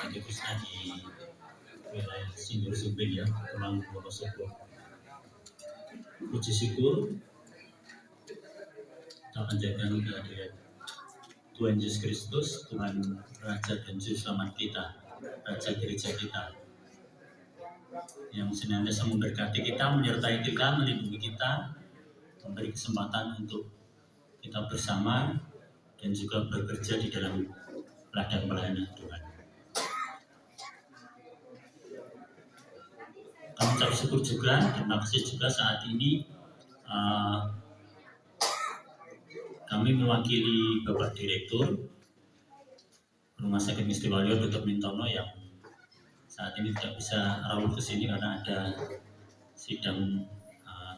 khususnya di wilayah Sindur Sumbing ya, Temanggung Wonosobo. Puji syukur kita panjatkan kehadirat Tuhan Yesus Kristus, Tuhan Raja dan Juru Selamat kita, Raja Gereja kita, yang senantiasa memberkati kita, menyertai kita, melindungi kita, memberi kesempatan untuk kita bersama dan juga bekerja di dalam ladang pelayanan Tuhan. Kami ucap syukur juga, terima kasih juga saat ini kami mewakili Bapak Direktur Rumah Sakit Ngesti Waluyo Dr. Mintono yang saat ini tidak bisa rawuh ke sini karena ada sidang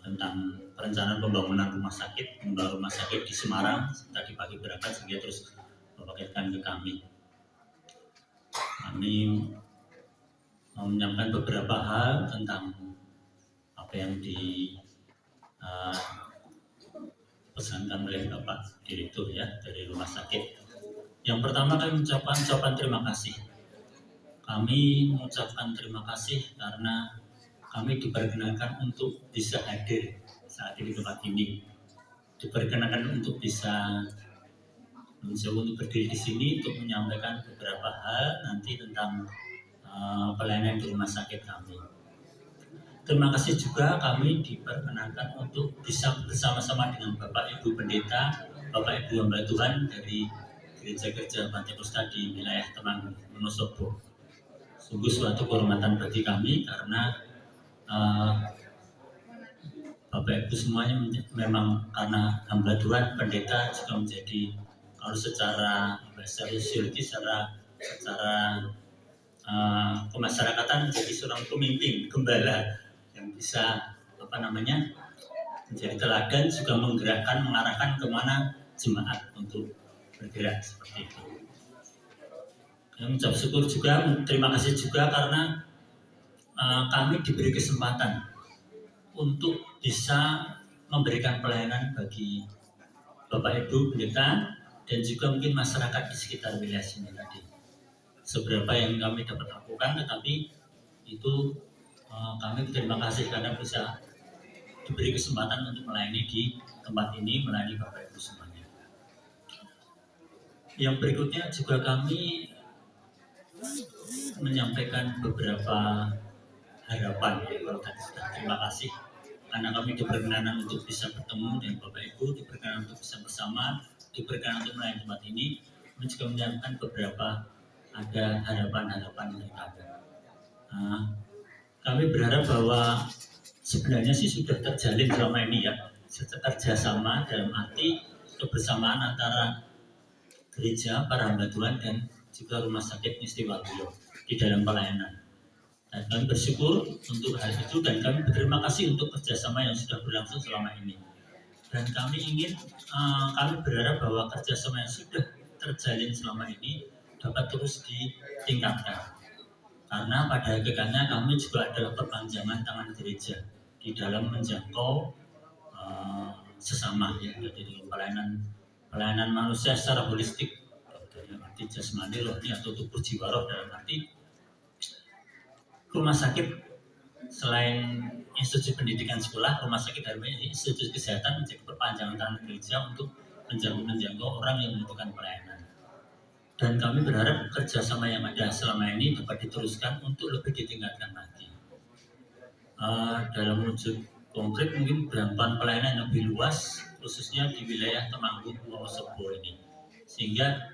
tentang perencanaan pembangunan rumah sakit, membangun rumah sakit di Semarang. Tadi pagi berangkat sehingga terus mewakilkan ke kami. Kami menyampaikan beberapa hal tentang apa yang dipesankan oleh Bapak Direktur ya dari rumah sakit. Yang pertama kami mengucapkan ucapan terima kasih. Kami mengucapkan terima kasih karena kami diperkenankan untuk bisa hadir saat ini di tempat ini. Diperkenankan untuk bisa mencoba untuk berdiri di sini untuk menyampaikan beberapa hal nanti tentang pelayanan di rumah sakit kami. Terima kasih juga kami diperkenankan untuk bisa bersama-sama dengan Bapak Ibu Pendeta, Bapak Ibu Hamba Tuhan dari gereja-gereja Pantekosta di wilayah Temanggung Wonosobo. Sungguh suatu kehormatan bagi kami karena Bapak Ibu semuanya memang karena hamba Tuhan, pendeta juga menjadi kalau secara bahasa sosiologi, secara kemasyarakatan menjadi seorang pemimpin, gembala yang bisa menjadi teladan, juga menggerakkan, mengarahkan kemana jemaat untuk bergerak seperti itu. Yang ucap syukur juga, terima kasih juga karena kami diberi kesempatan untuk bisa memberikan pelayanan bagi Bapak Ibu Pendeta dan juga mungkin masyarakat di sekitar wilayah sini tadi. Seberapa yang kami dapat lakukan, tetapi itu kami berterima kasih karena bisa diberi kesempatan untuk melayani di tempat ini, melayani Bapak Ibu semuanya. Yang berikutnya juga kami menyampaikan beberapa harapan ya, kalau tadi sudah terima kasih karena kami diperkenanan untuk bisa bertemu dengan Bapak Ibu, diperkenanan untuk bisa bersama, diperkenanan untuk melayani tempat ini. Kami juga menyampaikan beberapa ada harapan-harapan dari kami. Kami berharap bahwa sebenarnya sih sudah terjalin selama ini ya, kerjasama dalam arti kebersamaan antara gereja, para hamba Tuhan dan juga rumah sakit Ngesti Waluyo di dalam pelayanan. Dan kami bersyukur untuk hal itu dan kami berterima kasih untuk kerjasama yang sudah berlangsung selama ini. Dan kami berharap bahwa kerjasama yang sudah terjalin selama ini dapat terus ditingkatkan. Karena pada hakikatnya kami juga adalah perpanjangan tangan gereja di dalam menjangkau sesama ya, jadi pelayanan manusia secara holistik dalam arti jasmani, rohani atau tubuh jiwa roh, dalam arti rumah sakit selain institusi pendidikan sekolah, rumah sakit dan institusi kesehatan menjadi perpanjangan tangan gereja untuk menjangkau orang yang membutuhkan pelayanan. Dan kami berharap kerjasama yang ada selama ini dapat diteruskan untuk lebih ditingkatkan lagi. Dalam wujud konkret mungkin bantuan pelayanan yang lebih luas, khususnya di wilayah Temanggung Wonosobo ini, sehingga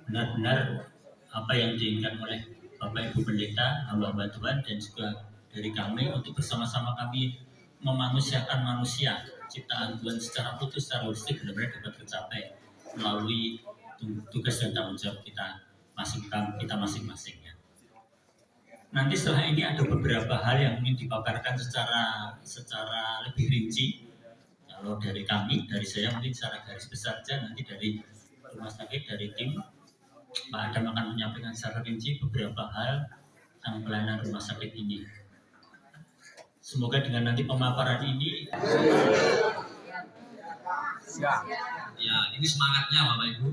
benar-benar apa yang diinginkan oleh Bapak Ibu Pendeta, hamba-hamba Tuhan dan juga dari kami untuk bersama-sama kami memanusiakan manusia, ciptaan Tuhan secara utuh, secara holistik benar-benar dapat tercapai melalui tugas dan tanggung jawab kita masing-masing ya. Nanti setelah ini ada beberapa hal yang ingin dipaparkan secara lebih rinci. Kalau dari kami, dari saya mungkin secara garis besar saja, nanti dari rumah sakit, dari tim Pak Adam akan menyampaikan secara rinci beberapa hal tentang pelayanan rumah sakit ini. Semoga dengan nanti pemaparan ini ya ini semangatnya Bapak Ibu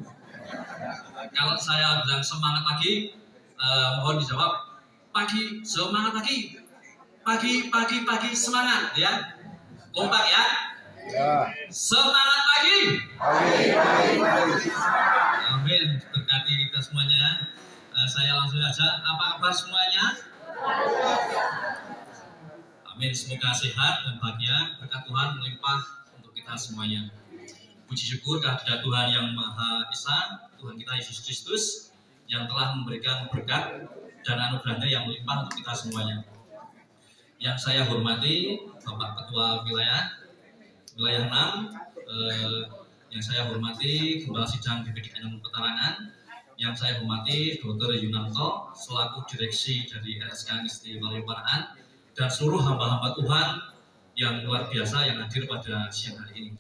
Kalau saya bilang semangat pagi, mohon dijawab pagi, semangat pagi, pagi semangat ya, kompak ya. Semangat pagi. Amin, berkati kita semuanya ya. Saya langsung aja, apa kabar semuanya? Amin, semoga sehat dan bahagia, berkat Tuhan melimpah untuk kita semuanya. Puji syukur kehadirat Tuhan yang Maha Esa, Tuhan kita Yesus Kristus, yang telah memberikan berkat dan anugerahnya yang melimpah untuk kita semuanya. Yang saya hormati Bapak Ketua Wilayah 6, yang saya hormati Gembala Sidang DPD6 Petarangan, yang saya hormati Dr. Yunanto selaku direksi dari RSK Ngesti Waluyo Parakan, dan seluruh hamba-hamba Tuhan yang luar biasa yang hadir pada siang hari ini.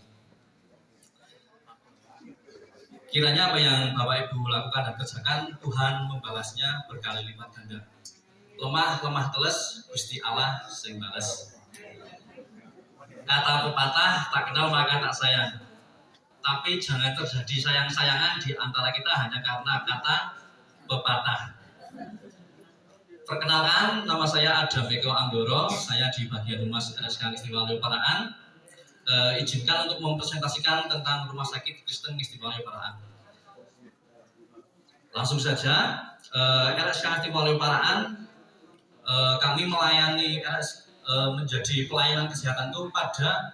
Kiranya apa yang Bapak Ibu lakukan dan kerjakan, Tuhan membalasnya berkali lipat ganda. Lemah teles, Gusti Allah sing bales. Kata pepatah, tak kenal maka tak sayang. Tapi jangan terjadi sayang-sayangan di antara kita hanya karena kata pepatah. Perkenalkan, nama saya Adam Eko Anggoro, saya di bagian Humas RSK Ngesti Waluyo Parakan. Izinkan untuk mempresentasikan tentang Rumah Sakit Kristen Ngesti Waluyo Parakan. Langsung saja, RSK Ngesti Waluyo Parakan, kami melayani menjadi pelayanan kesehatan itu pada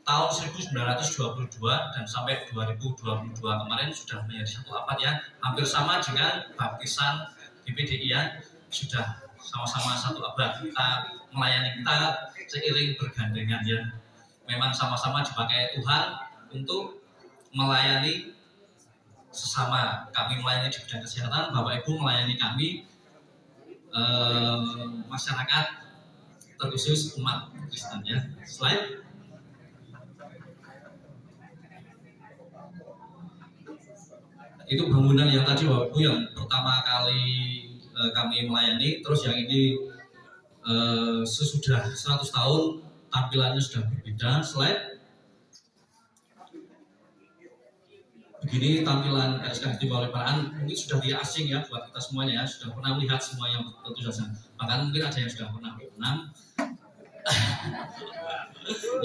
tahun 1922 dan sampai 2022 kemarin sudah menjadi satu abad ya, hampir sama dengan baptisan DPDI ya, sudah sama-sama satu abad kita melayani, kita seiring bergandengan ya. Memang sama-sama dipakai Tuhan untuk melayani sesama. Kami melayani di bidang kesehatan, Bapak Ibu melayani kami masyarakat, terkhusus umat Kristen ya. Slide. Itu bangunan yang tadi Bapak Ibu yang pertama kali kami melayani, terus yang ini sesudah 100 tahun tampilannya sudah berbeda. Slide. Begini tampilan RSK Ngesti Waluyo Parakan, mungkin sudah tidak asing ya buat kita semuanya ya, sudah pernah melihat semuanya tentu saja. Bahkan mungkin ada yang sudah pernah berenang.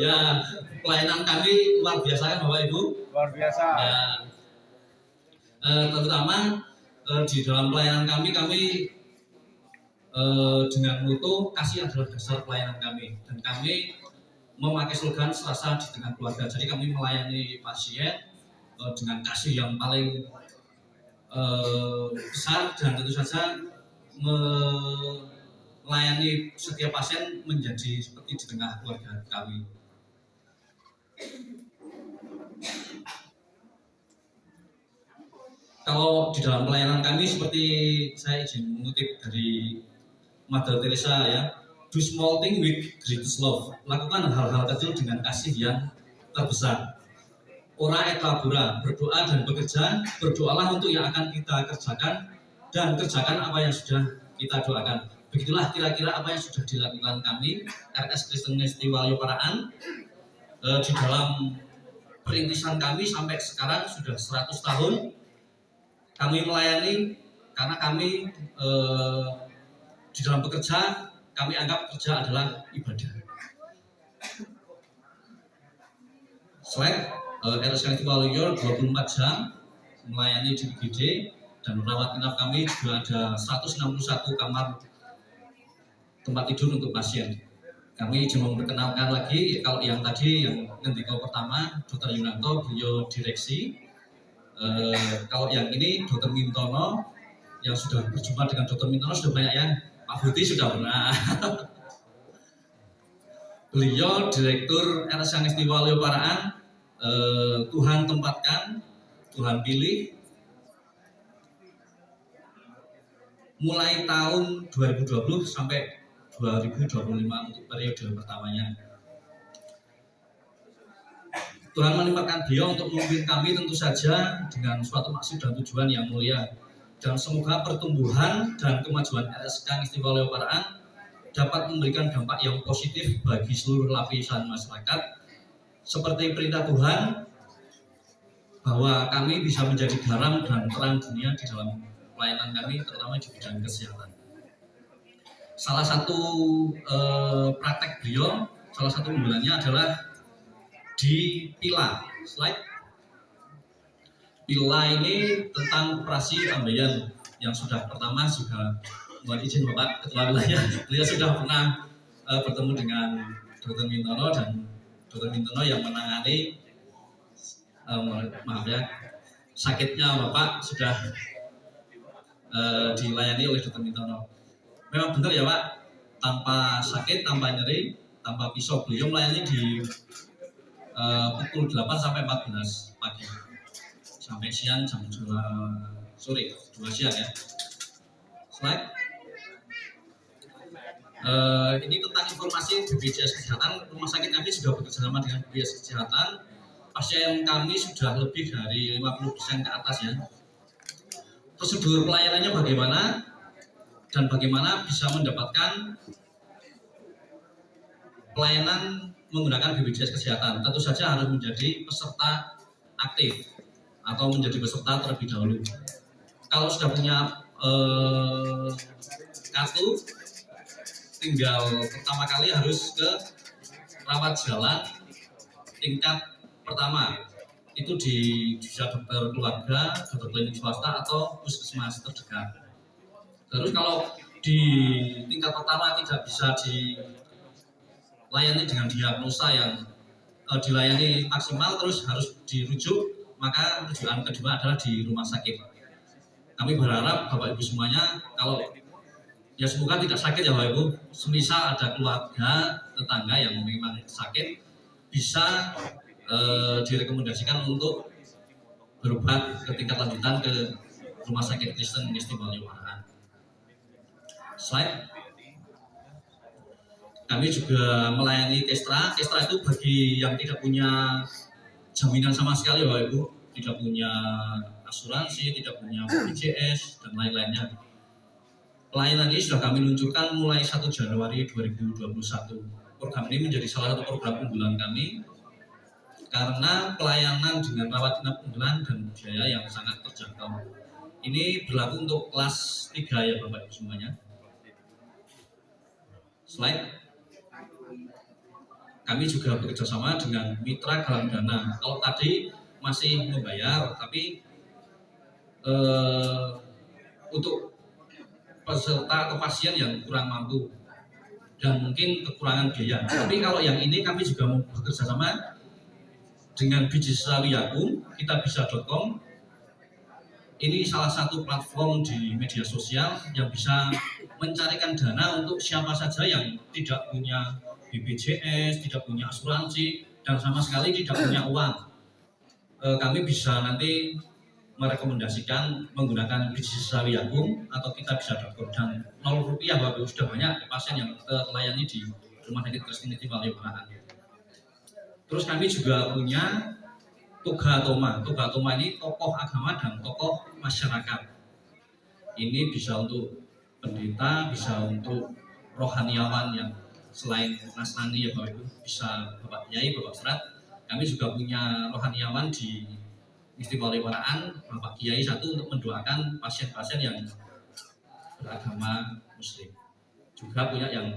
Ya, pelayanan kami luar biasa kan Bapak Ibu? Luar biasa. Ya, terutama di dalam pelayanan kami dengan mutu kasih adalah dasar pelayanan kami, dan kami memakai slogan Selasa di tengah keluarga. Jadi kami melayani pasien dengan kasih yang paling besar, dan tentu saja melayani setiap pasien menjadi seperti di tengah keluarga kami. Kalau di dalam pelayanan kami, seperti saya izin mengutip dari Mother Teresa ya, do small thing with greatest love. Lakukan hal-hal kecil dengan kasih yang terbesar. Ora et labora, berdoa dan bekerja, berdoalah untuk yang akan kita kerjakan, dan kerjakan apa yang sudah kita doakan. Begitulah kira-kira apa yang sudah dilakukan kami RS Kristen Ngesti Waluyo Parakan di dalam perintisan kami sampai sekarang sudah 100 tahun kami melayani, karena kami di dalam bekerja, kami anggap kerja adalah ibadah. Slide. RSK Ngesti Waluyo 24 jam melayani di IGD, dan merawat inap kami juga ada 161 kamar tempat tidur untuk pasien. Kami cuma memperkenalkan lagi, kalau yang tadi yang ngendiko pertama Dr. Yunanto, beliau direksi. Kalau yang ini Dr. Mintono, yang sudah berjumpa dengan Dr. Mintono sudah banyak ya, Pak Buti sudah pernah. Beliau Direktur RSK Ngesti Waluyo Parakan. Tuhan tempatkan, Tuhan pilih mulai tahun 2020 sampai 2025 untuk periode pertamanya. Tuhan menempatkan beliau untuk memimpin kami tentu saja dengan suatu maksud dan tujuan yang mulia. Dan semoga pertumbuhan dan kemajuan RSK Ngesti Waluyo Parakan dapat memberikan dampak yang positif bagi seluruh lapisan masyarakat. Seperti perintah Tuhan, bahwa kami bisa menjadi garam dan terang dunia di dalam pelayanan kami, terutama di bidang kesehatan. Salah satu praktek beliau, salah satu unggulannya adalah di PILA. Slide. PILA ini tentang operasi ambeien yang sudah pertama juga mohon izin Bapak Ketua Wilayah, beliau sudah pernah bertemu dengan Dr. Mintono, dan Dr. Mintono yang menangani maaf ya, sakitnya Bapak sudah dilayani oleh Dr. Mintono. Memang benar ya Pak, tanpa sakit, tanpa nyeri, tanpa pisau, beliau melayani di pukul 8 sampai 14 pagi sampai siang jam 2 sore, 2 siang ya. Slide. Ini tentang informasi BPJS Kesehatan. Rumah sakit kami sudah bekerjasama dengan BPJS Kesehatan. Pasien kami sudah lebih dari 50% ke atas ya. Prosedur pelayanannya bagaimana dan bagaimana bisa mendapatkan pelayanan menggunakan BPJS Kesehatan. Tentu saja harus menjadi peserta aktif atau menjadi peserta terlebih dahulu. Kalau sudah punya kartu, tinggal pertama kali harus ke rawat jalan tingkat pertama. Itu bisa dokter keluarga, dokter klinik swasta atau puskesmas terdekat. Terus kalau di tingkat pertama tidak bisa dilayani dengan diagnosa yang dilayani maksimal, terus harus dirujuk, maka rujukan kedua adalah di rumah sakit. Kami berharap Bapak Ibu semuanya, kalau ya semoga tidak sakit ya Bapak Ibu, semisal ada keluarga, tetangga yang memang sakit, bisa direkomendasikan untuk berobat ke tingkat lanjutan ke Rumah Sakit Kristen Istimewa Yogyakarta. Slide. Kami juga melayani Kestra. Kestra itu bagi yang tidak punya jaminan sama sekali Bapak Ibu, tidak punya asuransi, tidak punya BPJS dan lain-lainnya. Pelayanan ini sudah kami luncurkan mulai 1 Januari 2021. Program ini menjadi salah satu program unggulan kami karena pelayanan dengan rawat inap unggulan dan biaya yang sangat terjangkau. Ini berlaku untuk kelas 3 ya Bapak Ibu semuanya. Slide. Kami juga bekerjasama dengan mitra galang dana. Kalau tadi masih membayar, tapi untuk peserta atau pasien yang kurang mampu dan mungkin kekurangan biaya. Tapi kalau yang ini kami juga mau bekerjasama dengan Biji Serawi Yakum, kitabisa.com. Ini salah satu platform di media sosial yang bisa mencarikan dana untuk siapa saja yang tidak punya BPJS, tidak punya asuransi, dan sama sekali tidak punya uang. Kami bisa nanti merekomendasikan menggunakan Biji Serawi Yakum atau kitabisa.com, dan 0 rupiah Bapak sudah banyak pasien yang terlayani di Rumah Sakit Kristen Istimewa Yogyakarta. Terus kami juga punya Toga Toma. Toga Toma ini tokoh agama dan tokoh masyarakat. Ini bisa untuk pendeta, bisa untuk rohaniawan yang selain Nasrani ya Bapak Ibu, bisa Bapak Kiai, Bapak Serat. Kami juga punya rohaniawan di Istimewa Yogyakarta, Bapak Kiai satu, untuk mendoakan pasien-pasien yang beragama Muslim. Juga punya yang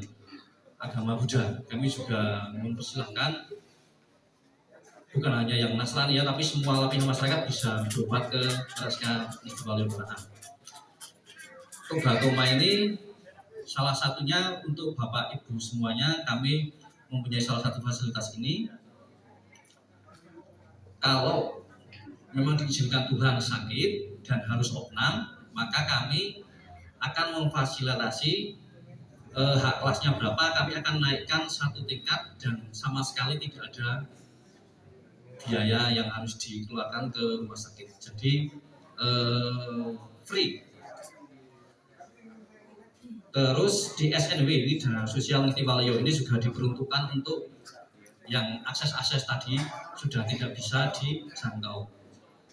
agama Buddha. Kami juga mempersilahkan bukan hanya yang Nasrani ya, tapi semua lapisan masyarakat bisa berobat ke RSK Istimewa Yogyakarta. Toga Toma ini salah satunya untuk Bapak Ibu semuanya. Kami mempunyai salah satu fasilitas ini. Kalau memang diizinkan Tuhan sakit dan harus opnam, maka kami akan memfasilitasi hak kelasnya berapa, kami akan naikkan 1 tingkat dan sama sekali tidak ada biaya yang harus dikeluarkan ke rumah sakit. Jadi free. Terus di SNW ini, Dana Sosial Ngertiwalyo, ini juga diperuntukkan untuk yang akses-akses tadi sudah tidak bisa dijangkau.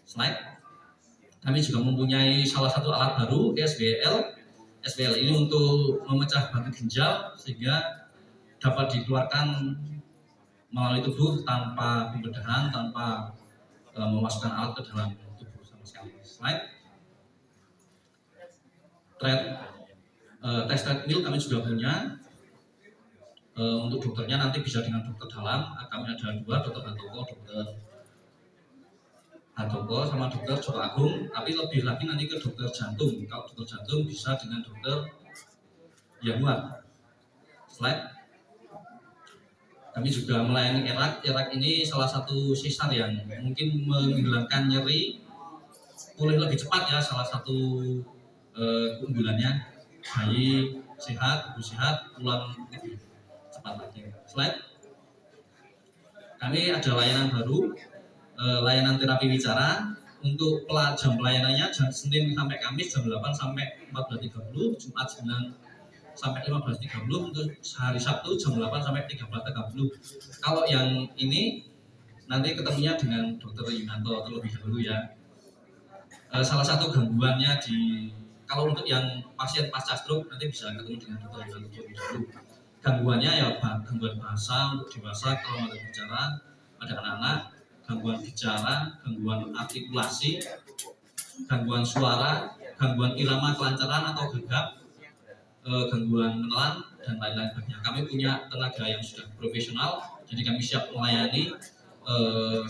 Slide. Kami juga mempunyai salah satu alat baru, SBL. SBL ini untuk memecah batu ginjal sehingga dapat dikeluarkan melalui tubuh tanpa pembedahan, tanpa memasukkan alat ke dalam tubuh sama sekali. Slide. Tes treadmill kami juga punya. Untuk dokternya nanti bisa dengan dokter dalam. Kami ada dua, dokter Handoko sama dokter Joko Agung. Tapi lebih lagi nanti ke dokter jantung. Kalau dokter jantung bisa dengan dokter Yanuar. Slide. Kami juga melayani erak. Erak ini salah satu sesar yang mungkin menghilangkan nyeri, pulih lebih cepat ya. Salah satu keunggulannya, bayi sehat, ibu sehat, pulang lebih cepat lagi. Slide. Kami ada layanan baru, layanan terapi bicara. Untuk jam pelayanannya Senin sampai Kamis jam 8 sampai 14.30, Jumat 9 sampai 15.30, untuk hari Sabtu jam 8 sampai 13.30. Kalau yang ini nanti ketemunya dengan dokter Yunanto terlebih dahulu ya. Salah satu gangguannya kalau untuk yang pasien pasca stroke nanti bisa ketemu dengan dokter Yunanto terlebih dahulu. Gangguannya ya gangguan bahasa untuk dewasa, kalau ada bicara pada anak-anak, gangguan bicara, gangguan artikulasi, gangguan suara, gangguan irama kelancaran atau gegap, gangguan menelan dan lain-lain sebagainya. Kami punya tenaga yang sudah profesional, jadi kami siap melayani.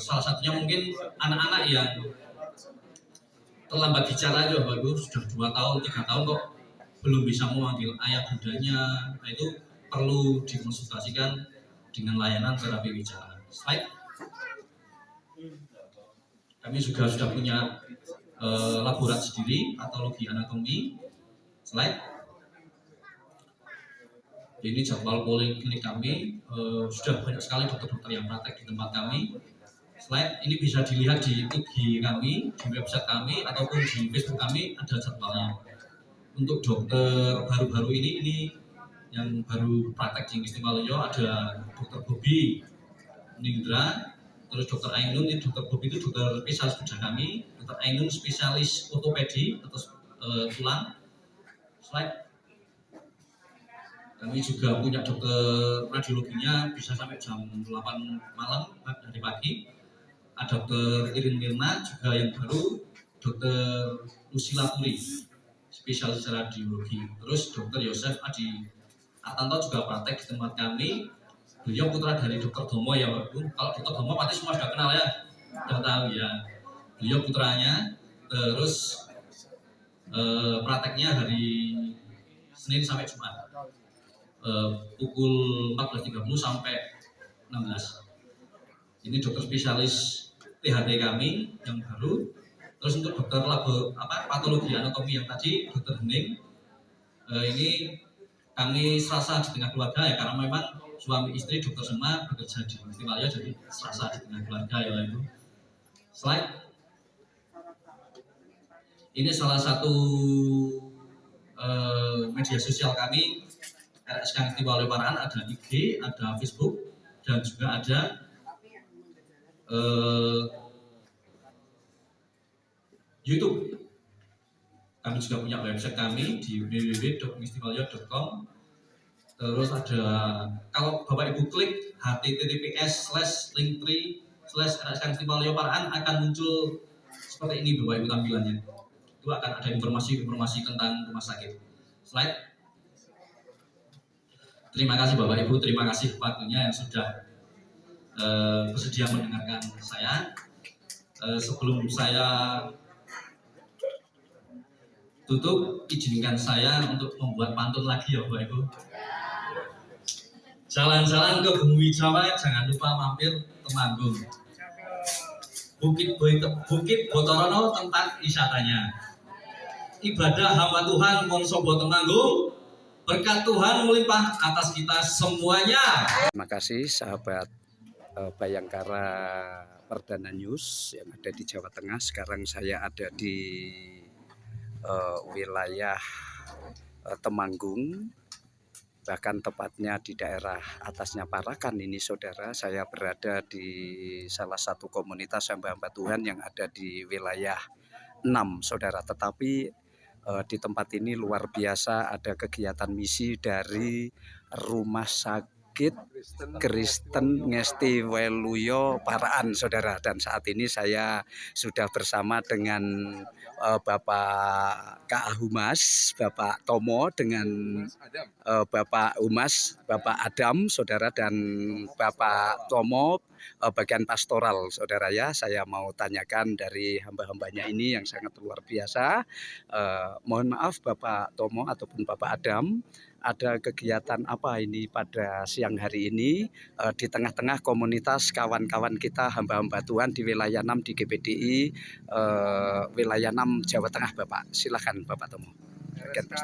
Salah satunya mungkin anak-anak yang terlambat bicara aja, bagus sudah 2 tahun, 3 tahun kok belum bisa memanggil ayah bundanya. Nah, itu perlu dikonsultasikan dengan layanan terapi bicara. Slide. Kami juga sudah punya laborat sendiri, patologi anatomi. Slide. Ini jadwal poliklinik kami, sudah banyak sekali dokter-dokter yang praktek di tempat kami. Slide. Ini bisa dilihat di IG kami, di website kami, ataupun di Facebook kami ada jadwalnya. Untuk dokter baru-baru ini yang baru praktek di Istimewa ada dokter Bobi Nindra, terus dokter Ainun. Ini dokter Bobi itu dokter spesialis bedah kami, dokter Ainun spesialis ortopedi atau tulang. Slide. Kami juga punya dokter radiologinya bisa sampai jam 8 malam dari pagi. Ada dokter Irin Mirna juga yang baru, dokter Lucila Puri spesialis radiologi. Terus dokter Yosef Adi Atanto juga praktek di tempat kami. Beliau putra dari dokter Domo ya Pak Bu. Kalau dokter Domo pasti semua sudah kenal ya, sudah tahu ya. Beliau putranya. Terus prakteknya hari Senin sampai Jumat. Pukul 14.30 sampai 16. Ini dokter spesialis THT kami yang baru. Terus untuk dokter patologi anatomi yang tadi dokter Hening, ini kami serasa di tengah keluarga ya, karena memang suami istri dokter semua bekerja di Istimewa, jadi serasa di tengah keluarga ya Ibu. Slide. Ini salah satu media sosial kami, RSK Istimewa Parahan, ada IG, ada Facebook, dan juga ada YouTube. Kami juga punya website kami di www.istimewa.com. Terus ada, kalau Bapak Ibu klik https://linktree/RSK Istimewa Parahan akan muncul seperti ini Bapak Ibu tampilannya. Itu akan ada informasi-informasi tentang rumah sakit. Slide. Terima kasih Bapak Ibu, terima kasih waktunya yang sudah bersedia mendengarkan saya. Sebelum saya tutup, izinkan saya untuk membuat pantun lagi ya Bapak Ibu. Jalan-jalan ke Bumi Jawa, jangan lupa mampir Temanggung. Bukit Botorono tempat wisatanya. Ibadah hamba Tuhan Monsobo Temanggung. Berkat Tuhan melimpah atas kita semuanya. Terima kasih sahabat Bayangkara Perdana News yang ada di Jawa Tengah. Sekarang saya ada di wilayah Temanggung, bahkan tepatnya di daerah atasnya Parakan ini saudara. Saya berada di salah satu komunitas hamba-hamba Tuhan yang ada di wilayah 6 saudara. Tetapi di tempat ini luar biasa, ada kegiatan misi dari Rumah Sakit Sakit Kristen Ngesti Weluyo Paraan, saudara. Dan saat ini saya sudah bersama dengan Bapak Kak Humas, Bapak Tomo, dengan Bapak Humas, Bapak Adam, saudara, dan Bapak Tomo bagian pastoral, saudara ya. Saya mau tanyakan dari hamba-hambanya ini yang sangat luar biasa. Mohon maaf Bapak Tomo ataupun Bapak Adam, ada kegiatan apa ini pada siang hari ini di tengah-tengah komunitas kawan-kawan kita hamba-hamba Tuhan di wilayah 6 di GPDI wilayah 6 Jawa Tengah, Bapak. Silakan Bapak Tomo. RSK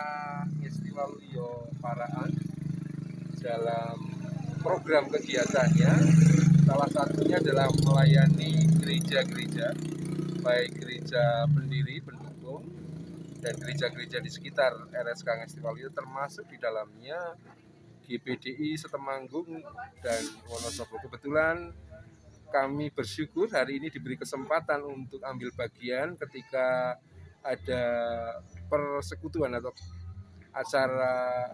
Ngesti Weluyo Paraan dalam program kegiatannya salah satunya adalah melayani gereja-gereja, baik gereja pendiri pendukung dan gereja-gereja di sekitar RSK Ngesti Weluyo, termasuk di dalamnya GPDI Setemanggung dan Wonosobo. Kebetulan kami bersyukur hari ini diberi kesempatan untuk ambil bagian ketika ada persekutuan atau acara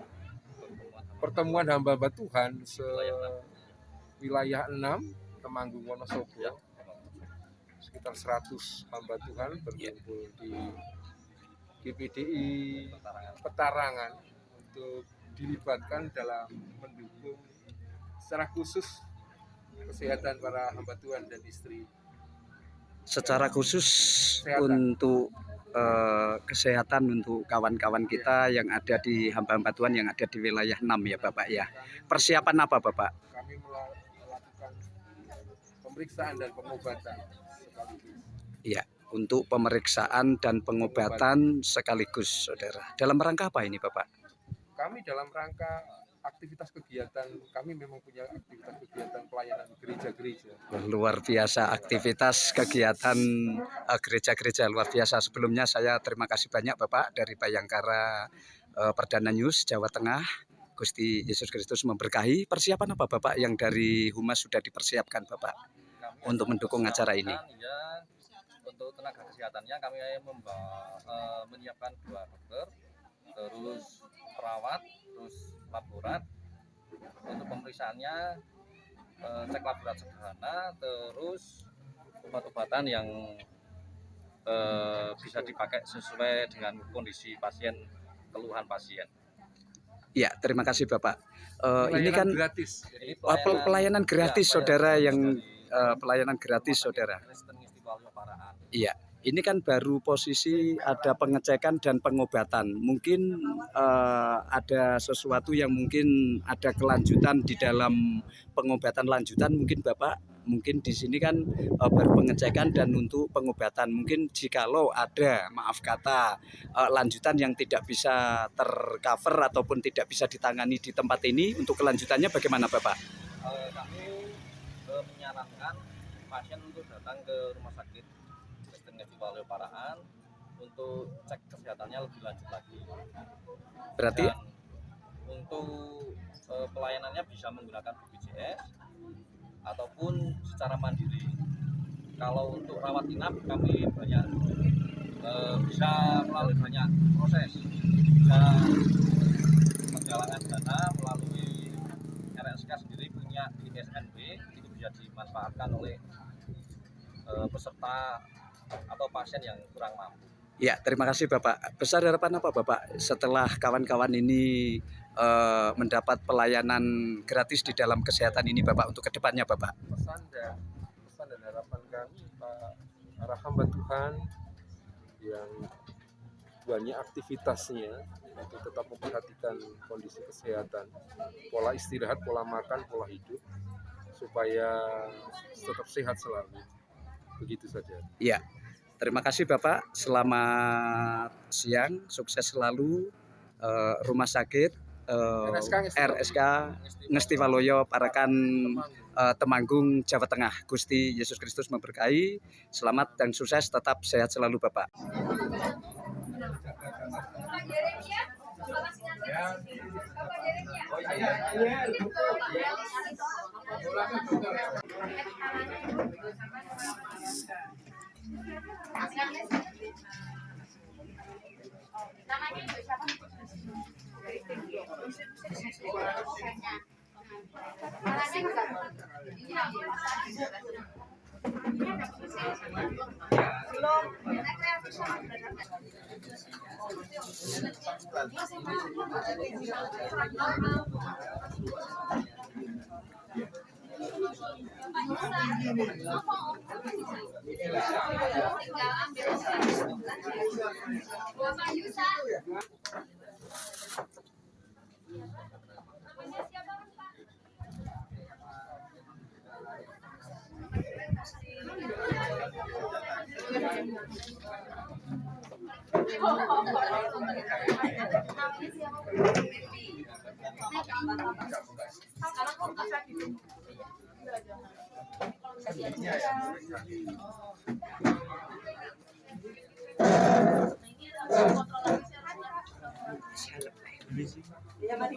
pertemuan hamba-hamba Tuhan wilayah 6 Temanggung Wonosobo. Sekitar 100 hamba Tuhan berkumpul di GPDI Petarangan untuk dilibatkan dalam mendukung secara khusus kesehatan para hamba Tuhan dan istri. Secara khusus Kesehatan. untuk kesehatan untuk kawan-kawan kita yang ada di hamba-hamba Tuhan yang ada di wilayah 6 ya Bapak ya. Persiapan apa Bapak? Kami melakukan pemeriksaan dan pengobatan sekaligus. Iya, untuk pemeriksaan dan pengobatan sekaligus, saudara. Dalam rangka apa ini Bapak? Kami dalam rangka aktivitas kegiatan, kami memang punya aktivitas kegiatan pelayanan gereja-gereja. Luar biasa aktivitas kegiatan gereja-gereja, luar biasa. Sebelumnya saya terima kasih banyak Bapak dari Bayangkara Perdana News Jawa Tengah. Gusti Yesus Kristus memberkahi. Persiapan apa Bapak yang dari Humas sudah dipersiapkan Bapak untuk mendukung acara ini? Ya, untuk tenaga kesehatannya kami menyiapkan 2 dokter, terus perawat, terus laborat. Untuk pemeriksaannya cek laborat sederhana, terus obat-obatan yang bisa dipakai sesuai dengan kondisi pasien, keluhan pasien. Ya, terima kasih Bapak. Ini kan gratis. Jadi pelayanan gratis, saudara, yang pelayanan gratis, saudara. Kristen Ngesti Weluyo Paraan. Iya, ini kan baru posisi ada pengecekan dan pengobatan. Mungkin ada sesuatu yang mungkin ada kelanjutan di dalam pengobatan lanjutan. Mungkin Bapak, mungkin di sini kan baru pengecekan dan untuk pengobatan. Mungkin jikalau ada, maaf kata, lanjutan yang tidak bisa tercover ataupun tidak bisa ditangani di tempat ini, untuk kelanjutannya bagaimana Bapak? Kami menyarankan pasien untuk datang ke rumah sakit Kristen Ngesti Weluyo Paraan untuk cek kesehatannya lebih lanjut lagi. Berarti Dan untuk pelayanannya bisa menggunakan BPJS ataupun secara mandiri. Kalau untuk rawat inap kami banyak bisa melalui banyak proses, bisa penggalangan dana melalui RSK sendiri punya ISNB, itu bisa dimanfaatkan oleh peserta atau pasien yang kurang mampu. ya, terima kasih Bapak. Besar harapan apa Bapak setelah kawan-kawan ini mendapat pelayanan gratis di dalam kesehatan ini Bapak untuk kedepannya Bapak? Pesan dan harapan kami para hamba Tuhan yang banyak aktivitasnya untuk tetap memperhatikan kondisi kesehatan, pola istirahat, pola makan, pola hidup, supaya tetap sehat selalu. Begitu saja. Ya, terima kasih Bapak. Selamat siang, sukses selalu. Rumah sakit RSK Ngesti Weluyo Paraan Temanggung, Jawa Tengah. Gusti Yesus Kristus memberkahi. Selamat dan sukses, tetap sehat selalu Bapak. Namanya siapa? Ya, mari.